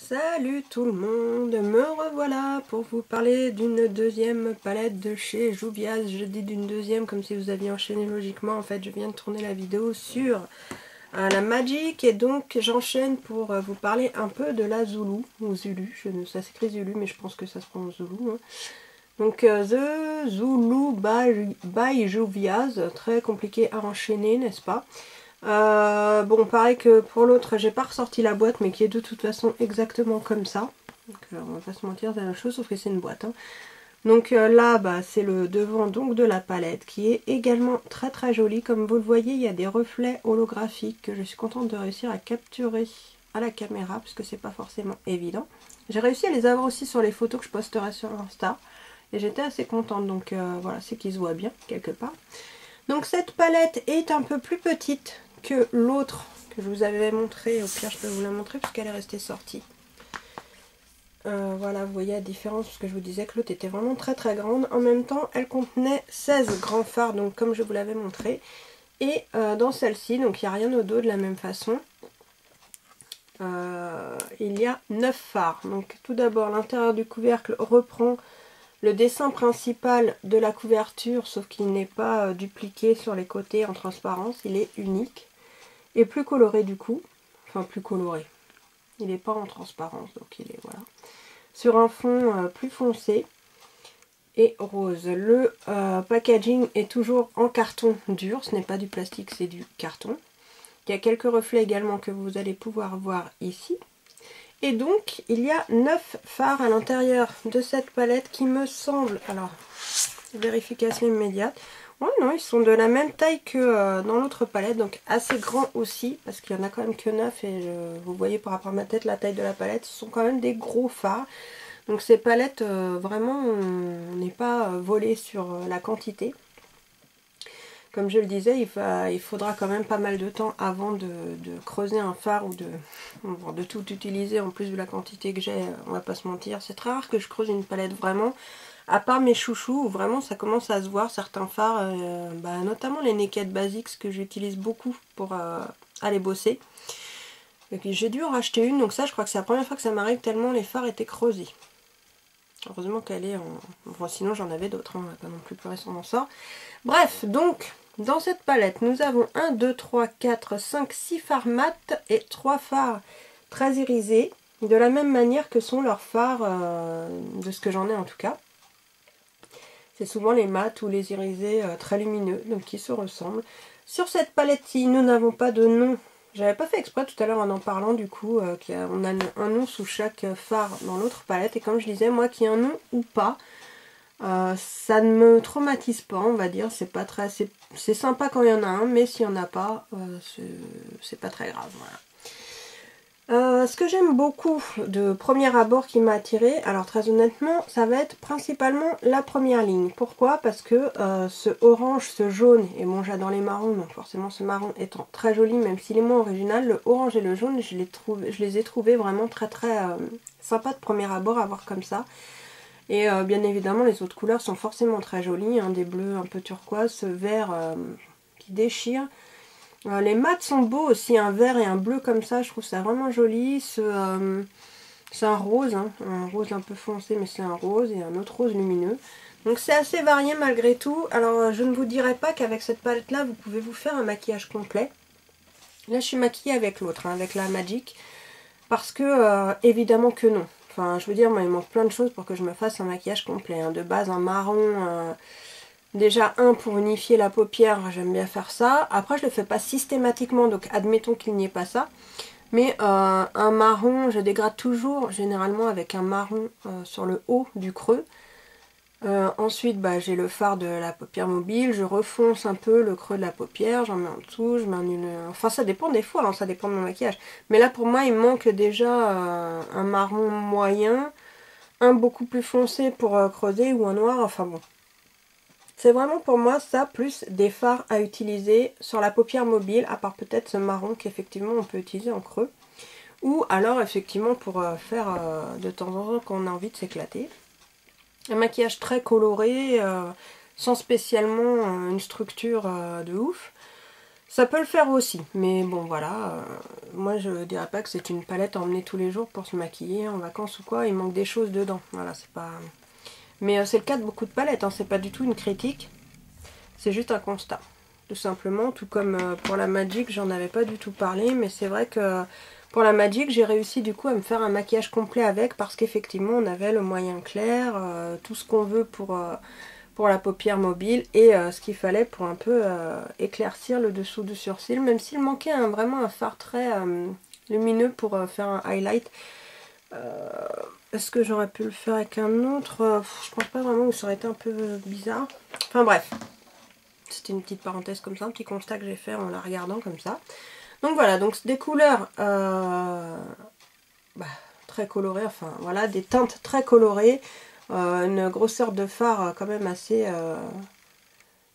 Salut tout le monde, me revoilà pour vous parler d'une deuxième palette de chez Juvia's. Je dis d'une deuxième comme si vous aviez enchaîné logiquement. En fait, je viens de tourner la vidéo sur la Magic et donc j'enchaîne pour vous parler un peu de la Zulu, ou Zulu, ça s'écrit Zulu mais je pense que ça se prononce Zulu. Hein. Donc The Zulu by Juvia's, très compliqué à enchaîner, n'est-ce pas? Bon, pareil que pour l'autre, j'ai pas ressorti la boîte, mais qui est de toute façon exactement comme ça. Donc, on va pas se mentir, c'est la même chose, sauf que c'est une boîte. Hein. Donc là, bah, c'est le devant donc de la palette, qui est également très très joli. Comme vous le voyez, il y a des reflets holographiques que je suis contente de réussir à capturer à la caméra, parce que c'est pas forcément évident. J'ai réussi à les avoir aussi sur les photos que je posterai sur Insta, et j'étais assez contente, donc voilà, c'est qu'ils se voient bien quelque part. Donc cette palette est un peu plus petite que l'autre que je vous avais montré. Au pire, je peux vous la montrer puisqu'elle est restée sortie. Voilà, vous voyez la différence parce que je vous disais que l'autre était vraiment très très grande. En même temps, elle contenait 16 grands phares, donc comme je vous l'avais montré. Et dans celle-ci, donc il n'y a rien au dos de la même façon. Il y a 9 phares. Donc tout d'abord, l'intérieur du couvercle reprend le dessin principal de la couverture, sauf qu'il n'est pas dupliqué sur les côtés en transparence, il est unique. Et plus coloré du coup, enfin plus coloré, il n'est pas en transparence, donc il est voilà, sur un fond plus foncé et rose. Le packaging est toujours en carton dur, ce n'est pas du plastique, c'est du carton. Il y a quelques reflets également que vous allez pouvoir voir ici. Et donc il y a 9 phares à l'intérieur de cette palette qui me semble, alors vérification immédiate, ouais, non, ils sont de la même taille que dans l'autre palette, donc assez grands aussi, parce qu'il y en a quand même que 9 et vous voyez par rapport à ma tête la taille de la palette, ce sont quand même des gros phares. Donc ces palettes, vraiment, on n'est pas volé sur la quantité. Comme je le disais, il faudra quand même pas mal de temps avant de creuser un phare ou de tout utiliser. En plus de la quantité que j'ai, on va pas se mentir, c'est très rare que je creuse une palette vraiment. À part mes chouchous, où vraiment ça commence à se voir, certains phares, notamment les Naked Basics que j'utilise beaucoup pour aller bosser. J'ai dû en racheter une, donc ça je crois que c'est la première fois que ça m'arrive tellement les phares étaient creusés. Heureusement qu'elle est en... Bon, sinon j'en avais d'autres, hein, on va pas non plus pleurer son sort. Bref, donc dans cette palette nous avons 1, 2, 3, 4, 5, 6 phares mat et 3 phares très irisés, de la même manière que sont leurs phares, de ce que j'en ai en tout cas. C'est souvent les mats ou les irisés très lumineux, donc qui se ressemblent. Sur cette palette-ci, nous n'avons pas de nom. J'avais pas fait exprès tout à l'heure en parlant du coup, on a un nom sous chaque phare dans l'autre palette. Et comme je disais, moi qui ai un nom ou pas, ça ne me traumatise pas, on va dire. C'est pas très, c'est sympa quand il y en a un, mais s'il n'y en a pas, c'est pas très grave. Voilà. Ce que j'aime beaucoup de premier abord qui m'a attiré, alors très honnêtement, ça va être principalement la première ligne. Pourquoi? Parce que ce orange, ce jaune, et bon j'adore les marrons, donc forcément ce marron étant très joli, même s'il est moins original, le orange et le jaune, je les ai trouvés vraiment très très sympas de premier abord à voir comme ça. Et bien évidemment les autres couleurs sont forcément très jolies, hein, des bleus un peu turquoise, ce vert qui déchire. Les mats sont beaux aussi, un vert et un bleu comme ça, je trouve ça vraiment joli. C'est un rose, hein, un rose un peu foncé, mais c'est un rose et un autre rose lumineux. Donc c'est assez varié malgré tout. Alors je ne vous dirai pas qu'avec cette palette là, vous pouvez vous faire un maquillage complet. Là je suis maquillée avec l'autre, hein, avec la Magic, parce que évidemment que non. Enfin je veux dire, moi il manque plein de choses pour que je me fasse un maquillage complet. Hein. De base un marron... Déjà, pour unifier la paupière, j'aime bien faire ça. Après, je le fais pas systématiquement, donc admettons qu'il n'y ait pas ça. Mais un marron, je dégrade toujours, généralement avec un marron sur le haut du creux. Ensuite, j'ai le fard de la paupière mobile, je refonce un peu le creux de la paupière, j'en mets en dessous, je mets Enfin, ça dépend des fois, hein, ça dépend de mon maquillage. Mais là, pour moi, il manque déjà un marron moyen, un beaucoup plus foncé pour creuser ou un noir, enfin bon. C'est vraiment pour moi ça, plus des fards à utiliser sur la paupière mobile, à part peut-être ce marron qu'effectivement on peut utiliser en creux. Ou alors effectivement pour faire de temps en temps quand on a envie de s'éclater. Un maquillage très coloré, sans spécialement une structure de ouf. Ça peut le faire aussi, mais bon voilà, moi je dirais pas que c'est une palette à emmener tous les jours pour se maquiller en vacances ou quoi, il manque des choses dedans, voilà, c'est pas... Mais c'est le cas de beaucoup de palettes, hein. C'est pas du tout une critique, c'est juste un constat, tout simplement, tout comme pour la Magic, j'en avais pas du tout parlé, mais c'est vrai que pour la Magic, j'ai réussi du coup à me faire un maquillage complet avec, parce qu'effectivement on avait le moyen clair, tout ce qu'on veut pour la paupière mobile et ce qu'il fallait pour un peu éclaircir le dessous du sourcil, même s'il manquait vraiment un fard très lumineux pour faire un highlight. Est-ce que j'aurais pu le faire avec un autre? Je pense pas vraiment, ça aurait été un peu bizarre. Enfin bref, c'était une petite parenthèse comme ça, un petit constat que j'ai fait en la regardant comme ça. Donc voilà, donc des couleurs très colorées, enfin voilà, des teintes très colorées, une grosseur de fard quand même assez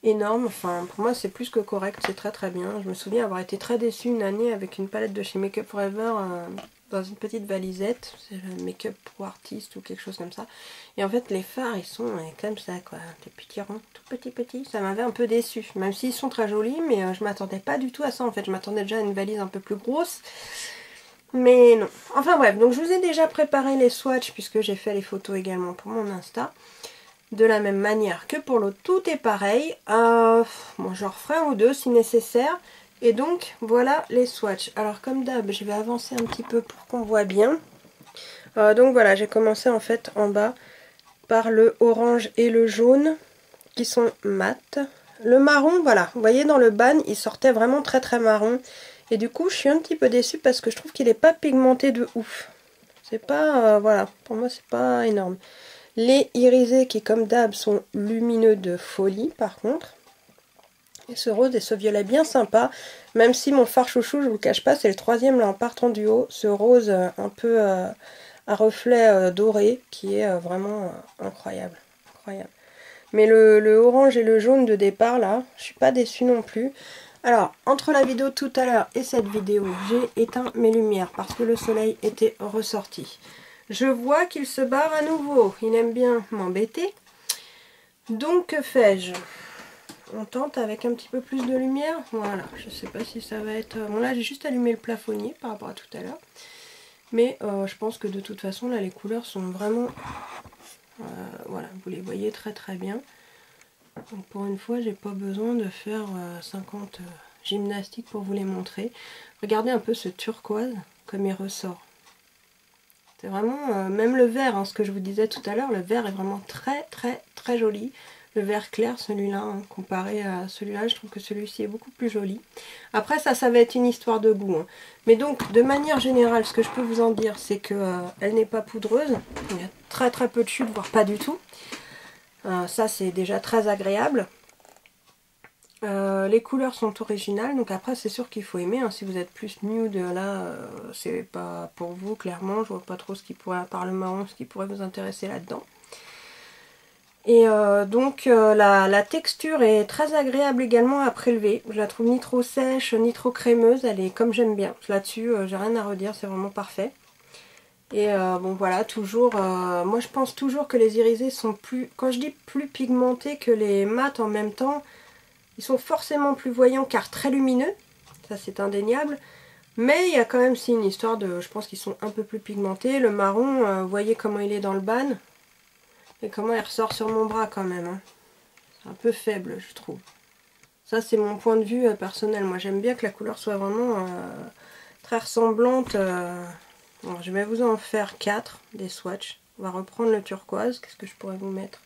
énorme, enfin pour moi c'est plus que correct, c'est très très bien. Je me souviens avoir été très déçue une année avec une palette de chez Make Up Forever dans une petite valisette, c'est le Make Up pour artiste ou quelque chose comme ça, et en fait les fards ils sont comme ça quoi, des petits ronds, tout petits, ça m'avait un peu déçue, même s'ils sont très jolis, mais je m'attendais pas du tout à ça en fait, je m'attendais déjà à une valise un peu plus grosse, mais non. Enfin bref, donc je vous ai déjà préparé les swatchs puisque j'ai fait les photos également pour mon Insta. De la même manière que pour l'autre, tout est pareil. Bon, j'en referai un ou deux si nécessaire. Et donc, voilà les swatchs. Alors, comme d'hab, je vais avancer un petit peu pour qu'on voit bien. Donc voilà, j'ai commencé en fait en bas par le orange et le jaune qui sont mat. Le marron, voilà, vous voyez dans le ban, il sortait vraiment très très marron. Et du coup, je suis un petit peu déçue parce que je trouve qu'il n'est pas pigmenté de ouf. C'est pas, voilà, pour moi c'est pas énorme. Les irisés qui comme d'hab sont lumineux de folie par contre. Et ce rose et ce violet bien sympa. Même si mon fard chouchou, je vous le cache pas, c'est le troisième là en partant du haut. Ce rose un peu à reflet doré qui est vraiment incroyable. Incroyable. Mais le orange et le jaune de départ là, je suis pas déçue non plus. Alors, entre la vidéo tout à l'heure et cette vidéo, j'ai éteint mes lumières parce que le soleil était ressorti. Je vois qu'il se barre à nouveau. Il aime bien m'embêter. Donc, que fais-je? On tente avec un petit peu plus de lumière. Voilà, je sais pas si ça va être... Bon, là, j'ai juste allumé le plafonnier par rapport à tout à l'heure. Mais je pense que de toute façon, là, les couleurs sont vraiment... voilà, vous les voyez très très bien. Donc, pour une fois, j'ai pas besoin de faire 50 gymnastiques pour vous les montrer. Regardez un peu ce turquoise, comme il ressort. C'est vraiment, même le vert, hein, ce que je vous disais tout à l'heure, le vert est vraiment très très très joli. Le vert clair, celui-là, hein, comparé à celui-là, je trouve que celui-ci est beaucoup plus joli. Après, ça va être une histoire de goût. Hein. Mais donc, de manière générale, ce que je peux vous en dire, c'est que elle n'est pas poudreuse. Il y a très très peu de chutes, voire pas du tout. Ça, c'est déjà très agréable. Les couleurs sont originales, donc après c'est sûr qu'il faut aimer, hein. Si vous êtes plus nude là, c'est pas pour vous clairement, je vois pas trop ce qui pourrait, à part le marron, ce qui pourrait vous intéresser là-dedans. Et donc la texture est très agréable également à prélever, je la trouve ni trop sèche, ni trop crémeuse, elle est comme j'aime bien. Là-dessus j'ai rien à redire, c'est vraiment parfait. Et bon voilà, toujours, moi je pense toujours que les irisés sont plus, quand je dis plus pigmentés que les mats en même temps, ils sont forcément plus voyants car très lumineux, ça c'est indéniable. Mais il y a quand même si une histoire de, je pense qu'ils sont un peu plus pigmentés. Le marron, vous voyez comment il est dans le ban. Et comment il ressort sur mon bras quand même. Hein. C'est un peu faible je trouve. Ça c'est mon point de vue personnel. Moi j'aime bien que la couleur soit vraiment très ressemblante. Bon, je vais vous en faire 4 des swatchs. On va reprendre le turquoise. Qu'est-ce que je pourrais vous mettre?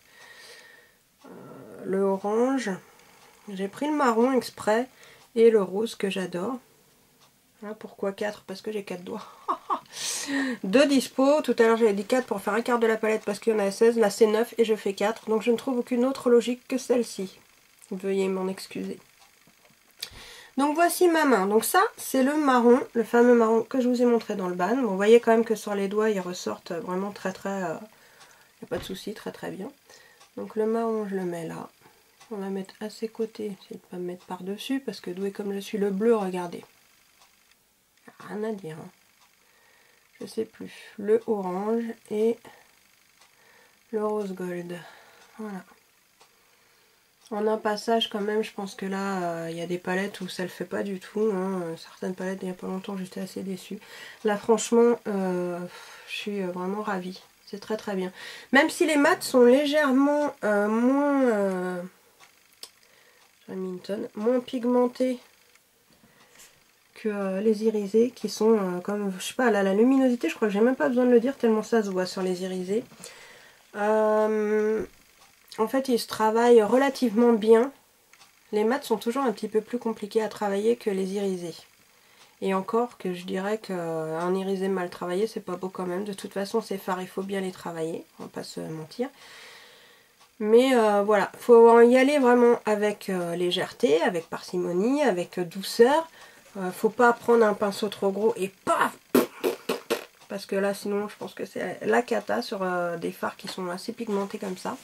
Le orange. J'ai pris le marron exprès et le rose que j'adore. Hein, pourquoi 4? Parce que j'ai 4 doigts. 2 dispo. Tout à l'heure j'avais dit 4 pour faire un quart de la palette parce qu'il y en a 16. Là c'est 9 et je fais 4. Donc je ne trouve aucune autre logique que celle-ci. Veuillez m'en excuser. Donc voici ma main. Donc ça c'est le marron, le fameux marron que je vous ai montré dans le ban. Bon, vous voyez quand même que sur les doigts ils ressortent vraiment très très... Il n'y a pas de souci, très très bien. Donc le marron je le mets là. On va mettre à ses côtés, essayer de ne pas me mettre par-dessus, parce que douée comme je suis, le bleu, regardez. Rien à dire. Hein. Je sais plus. Le orange et le rose gold. Voilà. En un passage quand même, je pense que là, il y a des palettes où ça le fait pas du tout. Hein. Certaines palettes, il n'y a pas longtemps, j'étais assez déçue. Là, franchement, je suis vraiment ravie. C'est très très bien. Même si les mats sont légèrement moins pigmentés que les irisés, qui sont comme, je sais pas, là, la luminosité, je crois que j'ai même pas besoin de le dire tellement ça se voit sur les irisés. En fait, ils se travaillent relativement bien. Les mats sont toujours un petit peu plus compliqués à travailler que les irisés. Et encore que je dirais qu'un irisé mal travaillé, c'est pas beau quand même. De toute façon, ces fards, il faut bien les travailler, on va pas se mentir. Mais voilà, faut y aller vraiment avec légèreté, avec parcimonie, avec douceur. Faut pas prendre un pinceau trop gros et paf, parce que là, sinon, je pense que c'est la cata sur des fards qui sont assez pigmentés comme ça.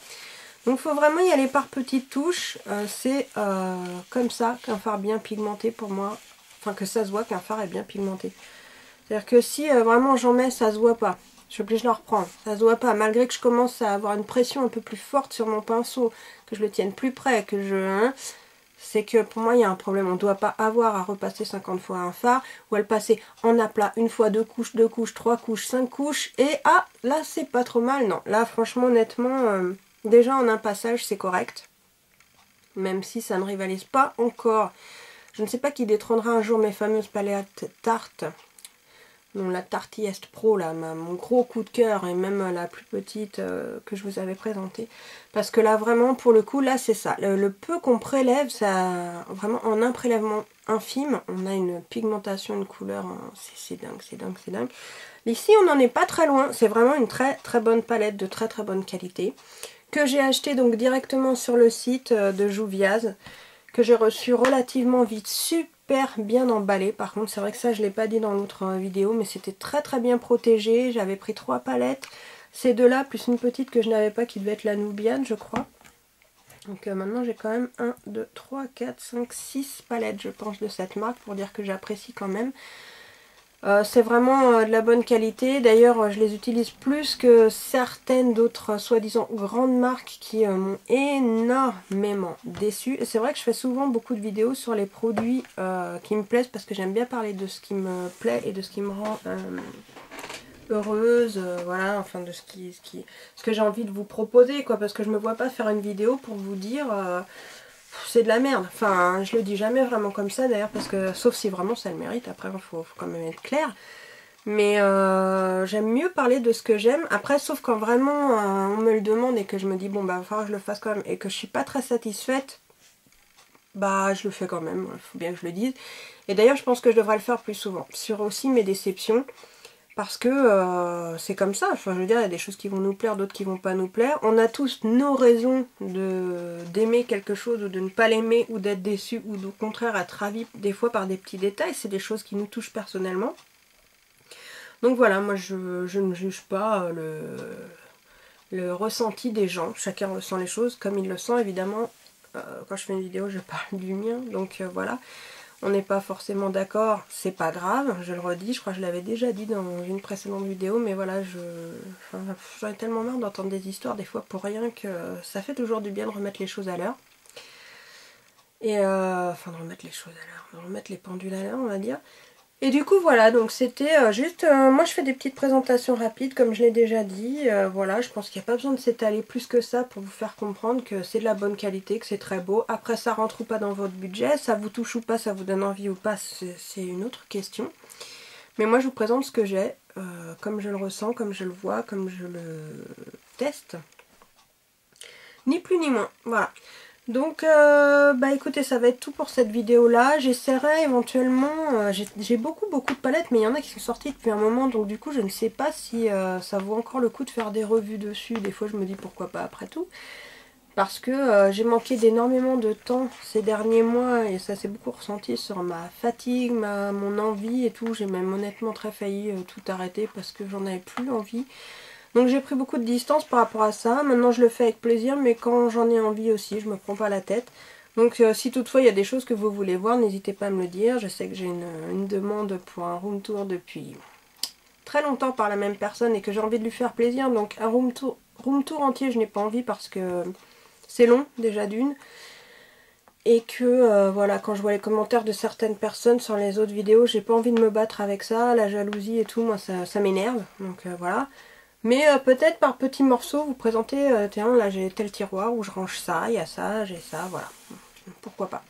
Donc il faut vraiment y aller par petites touches. C'est comme ça qu'un fard bien pigmenté pour moi, enfin que ça se voit qu'un fard est bien pigmenté. C'est-à-dire que si vraiment j'en mets, ça se voit pas. Je suis obligée de le reprendre. Ça se voit pas. Malgré que je commence à avoir une pression un peu plus forte sur mon pinceau, que je le tienne plus près, que je... c'est que pour moi il y a un problème. On ne doit pas avoir à repasser 50 fois un fard ou à le passer en aplat une fois, deux couches, trois couches, 5 couches. Et ah, là c'est pas trop mal. Non, là franchement honnêtement... déjà en un passage c'est correct, même si ça ne rivalise pas encore. Je ne sais pas qui détrônera un jour mes fameuses palettes Tarte. Non, la Tarte Est Pro, là, mon gros coup de cœur, et même la plus petite que je vous avais présentée. Parce que là vraiment pour le coup là c'est ça. Le peu qu'on prélève, ça vraiment en un prélèvement infime, on a une pigmentation, une couleur, c'est dingue, c'est dingue, c'est dingue. Ici on n'en est pas très loin, c'est vraiment une très très bonne palette de très très bonne qualité. Que j'ai acheté donc directement sur le site de Jouviaz, que j'ai reçu relativement vite, super bien emballé. Par contre c'est vrai que ça je ne l'ai pas dit dans l'autre vidéo, mais c'était très très bien protégé. J'avais pris 3 palettes, ces deux-là plus une petite que je n'avais pas qui devait être la Nubian je crois. Donc maintenant j'ai quand même 1, 2, 3, 4, 5, 6 palettes je pense de cette marque pour dire que j'apprécie quand même. C'est vraiment de la bonne qualité. D'ailleurs, je les utilise plus que certaines d'autres soi-disant grandes marques qui m'ont énormément déçue. Et c'est vrai que je fais souvent beaucoup de vidéos sur les produits qui me plaisent parce que j'aime bien parler de ce qui me plaît et de ce qui me rend heureuse. Voilà, enfin de ce que j'ai envie de vous proposer, quoi. Parce que je me vois pas faire une vidéo pour vous dire... c'est de la merde, enfin je le dis jamais vraiment comme ça d'ailleurs parce que sauf si vraiment ça le mérite, après il faut quand même être clair, mais j'aime mieux parler de ce que j'aime, après sauf quand vraiment on me le demande et que je me dis bon bah il va falloir que je le fasse quand même et que je suis pas très satisfaite, bah je le fais quand même, il faut bien que je le dise, et d'ailleurs je pense que je devrais le faire plus souvent, sur aussi mes déceptions. Parce que c'est comme ça, enfin je veux dire, il y a des choses qui vont nous plaire, d'autres qui vont pas nous plaire. On a tous nos raisons d'aimer quelque chose ou de ne pas l'aimer ou d'être déçu ou au contraire être ravi des fois par des petits détails. C'est des choses qui nous touchent personnellement. Donc voilà, moi je ne juge pas le ressenti des gens. Chacun ressent les choses comme il le sent évidemment. Quand je fais une vidéo je parle du mien, donc voilà. On n'est pas forcément d'accord, c'est pas grave, je le redis, je crois que je l'avais déjà dit dans une précédente vidéo, mais voilà, j'en ai tellement marre d'entendre des histoires des fois pour rien que ça fait toujours du bien de remettre les choses à l'heure. Et enfin de remettre les choses à l'heure, de remettre les pendules à l'heure on va dire. Et du coup voilà, donc c'était juste, moi je fais des petites présentations rapides comme je l'ai déjà dit, voilà, je pense qu'il n'y a pas besoin de s'étaler plus que ça pour vous faire comprendre que c'est de la bonne qualité, que c'est très beau. Après ça rentre ou pas dans votre budget, ça vous touche ou pas, ça vous donne envie ou pas, c'est une autre question. Mais moi je vous présente ce que j'ai, comme je le ressens, comme je le vois, comme je le teste. Ni plus ni moins, voilà. Donc bah écoutez, ça va être tout pour cette vidéo là. J'essaierai éventuellement, j'ai beaucoup de palettes mais il y en a qui sont sorties depuis un moment, donc du coup je ne sais pas si ça vaut encore le coup de faire des revues dessus. Des fois je me dis pourquoi pas après tout, parce que j'ai manqué d'énormément de temps ces derniers mois et ça s'est beaucoup ressenti sur ma fatigue, mon envie et tout. J'ai même honnêtement très failli tout arrêter parce que j'en avais plus envie. Donc j'ai pris beaucoup de distance par rapport à ça. Maintenant je le fais avec plaisir, mais quand j'en ai envie aussi, je me prends pas la tête. Donc si toutefois il y a des choses que vous voulez voir, n'hésitez pas à me le dire. Je sais que j'ai une demande pour un room tour depuis très longtemps par la même personne et que j'ai envie de lui faire plaisir. Donc un room tour entier je n'ai pas envie parce que c'est long déjà d'une. Et que voilà, quand je vois les commentaires de certaines personnes sur les autres vidéos, j'ai pas envie de me battre avec ça, la jalousie et tout, moi ça m'énerve, donc voilà. Mais peut-être par petits morceaux, vous présentez, tiens là j'ai tel tiroir où je range ça, il y a ça, j'ai ça, voilà. Pourquoi pas.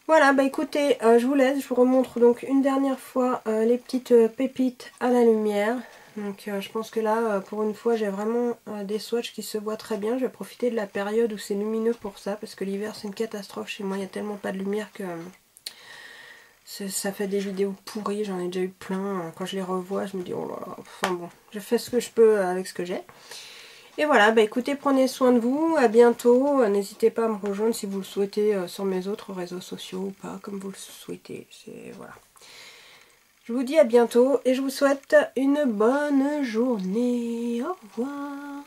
Voilà, bah écoutez, je vous laisse, je vous remontre donc une dernière fois les petites pépites à la lumière. Donc je pense que là, pour une fois, j'ai vraiment des swatchs qui se voient très bien. Je vais profiter de la période où c'est lumineux pour ça, parce que l'hiver c'est une catastrophe chez moi, il n'y a tellement pas de lumière que ça fait des vidéos pourries, j'en ai déjà eu plein. Quand je les revois, je me dis oh là là, enfin bon, je fais ce que je peux avec ce que j'ai. Et voilà, bah écoutez, prenez soin de vous, à bientôt. N'hésitez pas à me rejoindre si vous le souhaitez sur mes autres réseaux sociaux ou pas, comme vous le souhaitez. Voilà. Je vous dis à bientôt et je vous souhaite une bonne journée. Au revoir.